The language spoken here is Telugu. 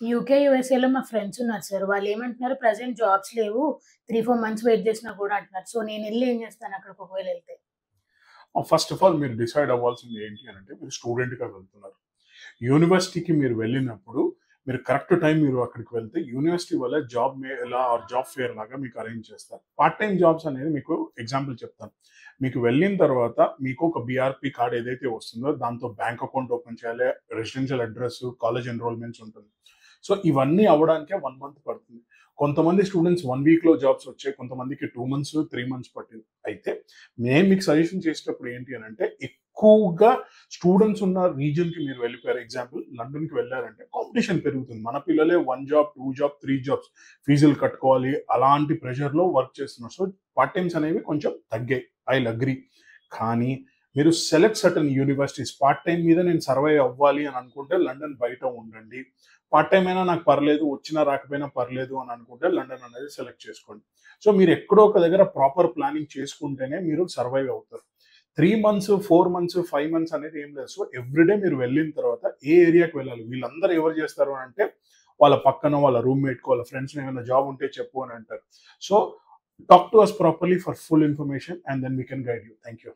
యూకే, యూఎస్ఏలో మా ఫ్రెండ్స్ ఉన్నారు సార్. వాళ్ళేమంటున్నారు ప్రెజెంట్ జాబ్స్ లేవు. 3, 4 మంత్స్ వెయిట్ చేసినా కూడా అంటున్నారు. సో నేనెళ్లి ఏం చేస్తాను అక్కడికి ఒకవేళ ఎళ్తే? ఫస్ట్ ఆఫ్ ఆల్ మీరు డిసైడ్ అవ్వాల్సింది ఏంటి అనంటే మీరు స్టూడెంట్‌గా వెళ్తున్నారు. యూనివర్సిటీకి మీరు వెళ్ళినప్పుడు మీరు కరెక్ట్ టైం మీరు అక్కడికి వెళ్తే యూనివర్సిటీ వల్ల job mela or job fair లాగా మీకు అరేంజ్ చేస్తారు. పార్ట్ టైమ్ జాబ్స్ అనేది మీకు ఎగ్జాంపుల్ చెప్తాను. మీకు వెళ్ళిన తర్వాత మీకు ఒక బీఆర్‌పీ కార్డ్ ఏదైతే వస్తుందో దాంతో బ్యాంక్ అకౌంట్ ఓపెన్ చేయాలి. రెసిడెన్షియల్ అడ్రెస్, కాలేజ్ ఎన్రోల్‌మెంట్స్ ఉంటుంది. సో ఇవన్నీ అవ్వడానికే 1 మంత్ పడుతుంది. కొంతమంది స్టూడెంట్స్ 1 వీక్‌లో జాబ్స్ వచ్చాయి. కొంతమందికి 2 మంత్స్, 3 మంత్స్ పట్టింది. అయితే నేను మీకు సజెషన్ చేసేటప్పుడు ఏంటి అనంటే ఎక్కువగా స్టూడెంట్స్ ఉన్న రీజియన్‌కి మీరు వెళ్ళిపోయారు. ఎగ్జాంపుల్ లండన్‌కి వెళ్లారంటే కాంపిటీషన్ పెరుగుతుంది. మన పిల్లలే 1 జాబ్, 2 జాబ్, 3 జాబ్స్ ఫీజులు కట్టుకోవాలి. అలాంటి ప్రెషర్‌లో వర్క్ చేస్తున్నారు. సో పార్ట్ టైమ్స్ అనేవి కొంచెం తగ్గాయి. I will agree. కానీ మీరు select certain universities part time మీద నేను సర్వైవ్ అవ్వాలి అని అనుకుంటే లండన్ బయట ఉండండి. పార్ట్ టైమ్ అయినా నాకు పర్లేదు, వచ్చినా రాకపోయినా పర్లేదు అని అనుకుంటే లండన్ అనేది సెలెక్ట్ చేసుకోండి. సో మీరు ఎక్కడో ఒక దగ్గర ప్రాపర్ ప్లానింగ్ చేసుకుంటేనే మీరు సర్వైవ్ అవుతారు. 3 మంత్స్, 4 మంత్స్, 5 మంత్స్ అనేది ఏం లేదు. సో ఎవ్రీడే మీరు వెళ్ళిన తర్వాత ఏ ఏరియాకి వెళ్ళాలి? వీళ్ళందరూ ఎవరు చేస్తారు అంటే వాళ్ళ పక్కన వాళ్ళ రూమ్‌మేట్‌కో, వాళ్ళ ఫ్రెండ్స్‌నో ఏమైనా జాబ్ ఉంటే చెప్పు అని అంటారు. So talk to us properly for full information and then we can guide you. Thank you.